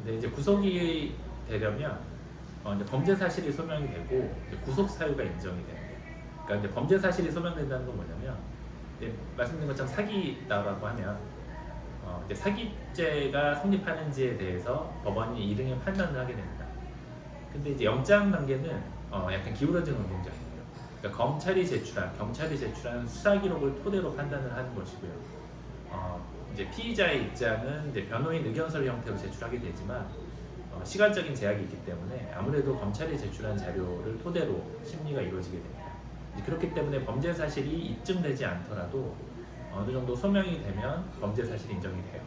근데 이제 구속이 되려면 이제 범죄 사실이 소명이 되고 이제 구속 사유가 인정이 돼요. 그러니까 이제 범죄 사실이 소명된다는 건 뭐냐면 이제 말씀드린 것처럼 사기다라고 하면 이제 사기죄가 성립하는지에 대해서 법원이 이릉의 판단을 하게 됩니다. 근데 이제 영장 단계는 약간 기울어진 운동장이에요. 그러니까 경찰이 제출한 수사 기록을 토대로 판단을 하는 것이고요. 이제 피의자의 입장은 이제 변호인 의견서 형태로 제출하게 되지만 시간적인 제약이 있기 때문에 아무래도 검찰이 제출한 자료를 토대로 심리가 이루어지게 됩니다. 그렇기 때문에 범죄 사실이 입증되지 않더라도 어느 정도 소명이 되면 범죄 사실이 인정이 돼요.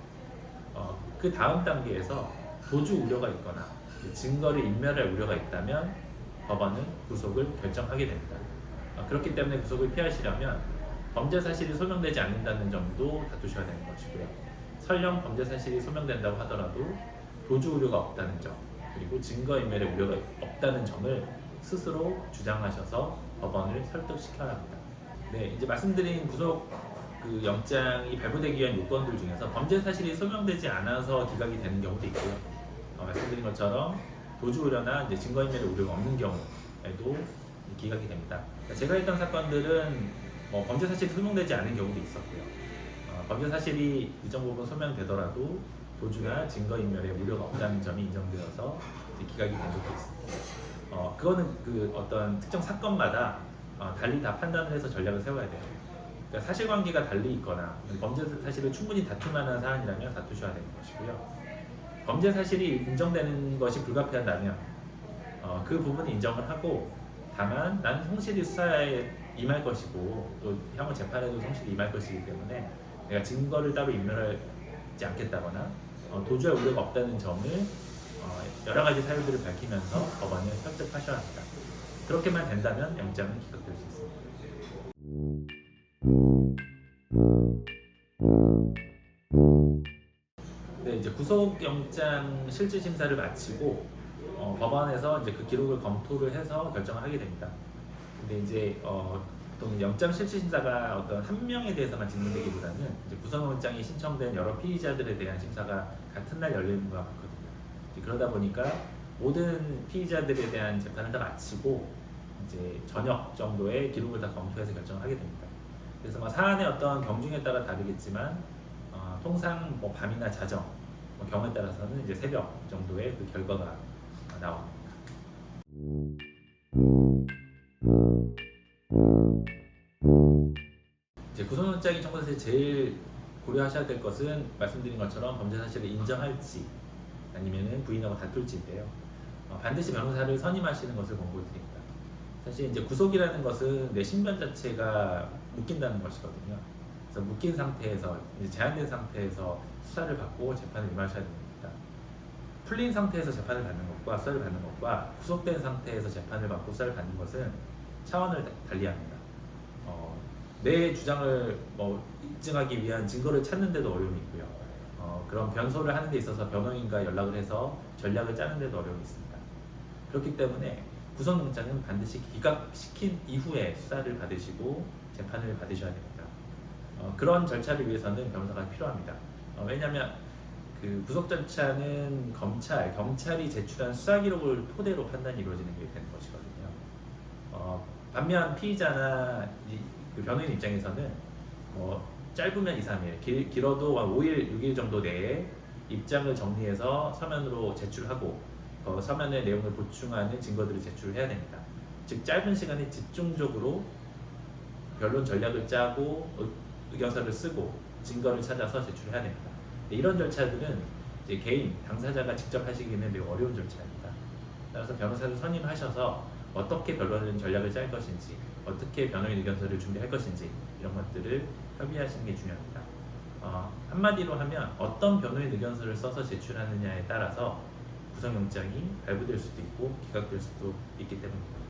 그 다음 단계에서 도주 우려가 있거나 증거를 인멸할 우려가 있다면 법원은 구속을 결정하게 됩니다. 그렇기 때문에 구속을 피하시려면 범죄 사실이 소명되지 않는다는 점도 다투셔야 되는 것이고요. 설령 범죄 사실이 소명된다고 하더라도 도주 우려가 없다는 점, 그리고 증거인멸의 우려가 없다는 점을 스스로 주장하셔서 법원을 설득시켜야 합니다. 네, 이제 말씀드린 구속 영장이 발부되기 위한 요건들 중에서 범죄 사실이 소명되지 않아서 기각이 되는 경우도 있고요. 말씀드린 것처럼 도주 우려나 이제 증거인멸의 우려가 없는 경우에도 기각이 됩니다. 제가 했던 사건들은 범죄 사실이 소명되지 않은 경우도 있었고요. 범죄 사실이 일정 부분 소명되더라도 도주나 증거인멸의 우려가 없다는 점이 인정되어서 기각이 된 적도 있습니다. 그거는 어떤 특정 사건마다 달리 다 판단을 해서 전략을 세워야 돼요. 그러니까 사실관계가 달리 있거나 범죄 사실을 충분히 다툴 만한 사안이라면 다투셔야 되는 것이고요. 범죄 사실이 인정되는 것이 불가피하다면 그 부분은 인정을 하고, 다만 나는 성실히 수사에 임할 것이고 또 향후 재판에도 성실히 임할 것이기 때문에 내가 증거를 따로 인멸하지 않겠다거나 도주할 우려가 없다는 점을 여러 가지 사유들을 밝히면서 법원을 설득하셔야 합니다. 그렇게만 된다면 영장은 기각될 수 있습니다. 네, 이제 구속영장 실질심사를 마치고 법원에서 이제 그 기록을 검토를 해서 결정을 하게 됩니다. 근데 이제 보통 영장 실질심사가 어떤 한 명에 대해서만 진행되기보다는 이제 구속영장이 신청된 여러 피의자들에 대한 심사가 같은 날 열리는 것 같거든요. 그러다 보니까 모든 피의자들에 대한 재판을 다 마치고 이제 저녁 정도의 기록을 다 검토해서 결정을 하게 됩니다. 그래서 사안의 어떤 경중에 따라 다르겠지만 통상 밤이나 자정 경우에 따라서는 이제 새벽 정도의 그 결과가 나옵니다. 이제 구속영장이 청구됐을 때 제일 고려하셔야 될 것은 말씀드린 것처럼 범죄 사실을 인정할지 아니면은 부인하고 다툴지인데요. 반드시 변호사를 선임하시는 것을 권고드립니다. 사실 이제 구속이라는 것은 내 신변 자체가 묶인다는 것이거든요. 그래서 묶인 상태에서 이제 제한된 상태에서 수사를 받고 재판을 임하셔야 됩니다. 풀린 상태에서 재판을 받는 것과 수사를 받는 것과 구속된 상태에서 재판을 받고 수사를 받는 것은 차원을 달리합니다. 내 주장을 입증하기 위한 증거를 찾는 데도 어려움이 있고요. 그런 변소를 하는 데 있어서 변호인과 연락을 해서 전략을 짜는 데도 어려움이 있습니다. 그렇기 때문에 구속영장은 반드시 기각시킨 이후에 수사를 받으시고 재판을 받으셔야 됩니다. 그런 절차를 위해서는 변호사가 필요합니다. 왜냐하면 그 구속 절차는 경찰이 제출한 수사 기록을 토대로 판단이 이루어지는 게 되는 것이거든요. 반면 피의자나 그 변호인 입장에서는 짧으면 2, 3일, 길어도 5일, 6일 정도 내에 입장을 정리해서 서면으로 제출하고 서면의 내용을 보충하는 증거들을 제출해야 됩니다. 즉 짧은 시간에 집중적으로 변론 전략을 짜고 의견서를 쓰고 증거를 찾아서 제출해야 됩니다. 이런 절차들은 이제 개인, 당사자가 직접 하시기는 매우 어려운 절차입니다. 따라서 변호사를 선임하셔서 어떻게 변론 전략을 짤 것인지, 어떻게 변호인 의견서를 준비할 것인지 이런 것들을 협의하시는 게 중요합니다. 한마디로 하면 어떤 변호인 의견서를 써서 제출하느냐에 따라서 구속영장이 발부될 수도 있고 기각될 수도 있기 때문입니다.